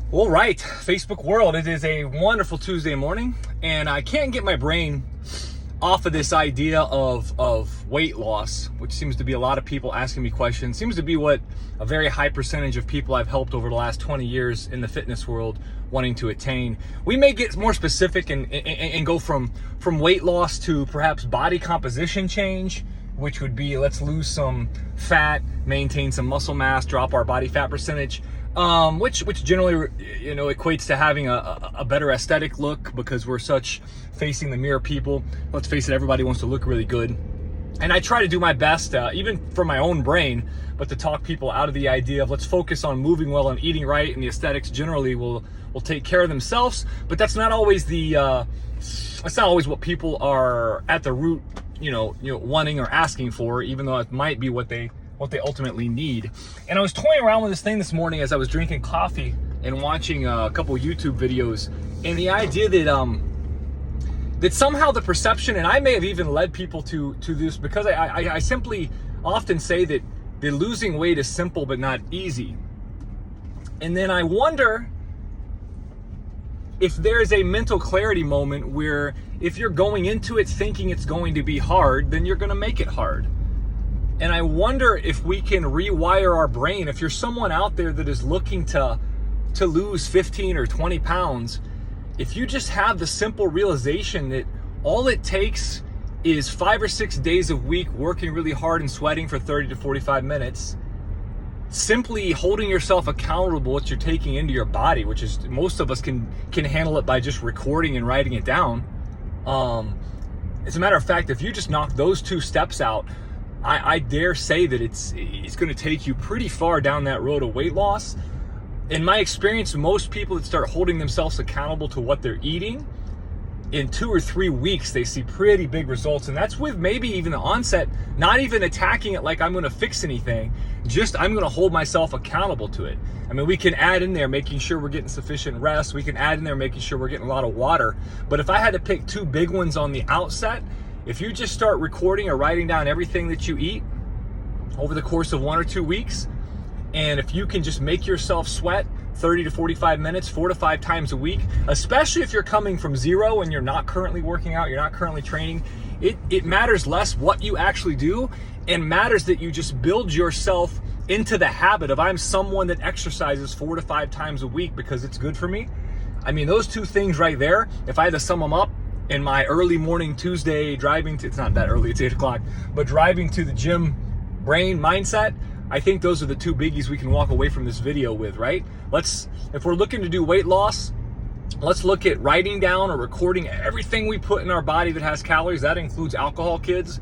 All right, Facebook world, it is a wonderful Tuesday morning, and I can't get my brain off of this idea of weight loss, which seems to be a lot of people asking me questions. Seems to be what a very high percentage of people I've helped over the last 20 years in the fitness world wanting to attain. We may get more specific and go from weight loss to perhaps body composition change, which would be let's lose some fat, maintain some muscle mass, drop our body fat percentage. Which generally, equates to having a better aesthetic look because we're such facing the mirror people. Let's face it, everybody wants to look really good. And I try to do my best, even for my own brain, but to talk people out of the idea of let's focus on moving well and eating right, and the aesthetics generally will take care of themselves. But that's not always that's not always what people are at the root, wanting or asking for, even though it might be what they ultimately need. And I was toying around with this thing this morning as I was drinking coffee and watching a couple YouTube videos, and the idea that somehow the perception, and I may have even led people to this because I simply often say that losing weight is simple but not easy. And then I wonder if there's a mental clarity moment where if you're going into it thinking it's going to be hard, then you're going to make it hard. And I wonder if we can rewire our brain. If you're someone out there that is looking to lose 15 or 20 pounds, if you just have the simple realization that all it takes is 5 or 6 days a week working really hard and sweating for 30 to 45 minutes, simply holding yourself accountable to what you're taking into your body, which is most of us can handle it by just recording and writing it down. As a matter of fact, if you just knock those two steps out, I dare say that it's going to take you pretty far down that road of weight loss. In my experience, most people that start holding themselves accountable to what they're eating, in 2 or 3 weeks, they see pretty big results. And that's with maybe even the onset, not even attacking it like I'm going to fix anything, just I'm going to hold myself accountable to it. I mean, we can add in there making sure we're getting sufficient rest. We can add in there making sure we're getting a lot of water. But if I had to pick 2 big ones on the outset, if you just start recording or writing down everything that you eat over the course of 1 or 2 weeks, and if you can just make yourself sweat 30 to 45 minutes, 4 to 5 times a week, especially if you're coming from zero and you're not currently working out, you're not currently training, it matters less what you actually do, and matters that you just build yourself into the habit of I'm someone that exercises 4 to 5 times a week because it's good for me. I mean, those 2 things right there, if I had to sum them up, in my early morning Tuesday driving to, it's not that early, it's 8 o'clock, but driving to the gym brain mindset, I think those are the 2 biggies we can walk away from this video with, right? If we're looking to do weight loss, let's look at writing down or recording everything we put in our body that has calories. That includes alcohol, kids,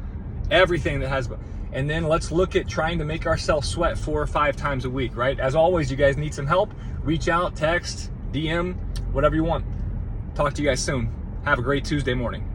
everything that has, and then let's look at trying to make ourselves sweat 4 or 5 times a week, right? As always, you guys need some help, reach out, text, DM, whatever you want. Talk to you guys soon. Have a great Tuesday morning.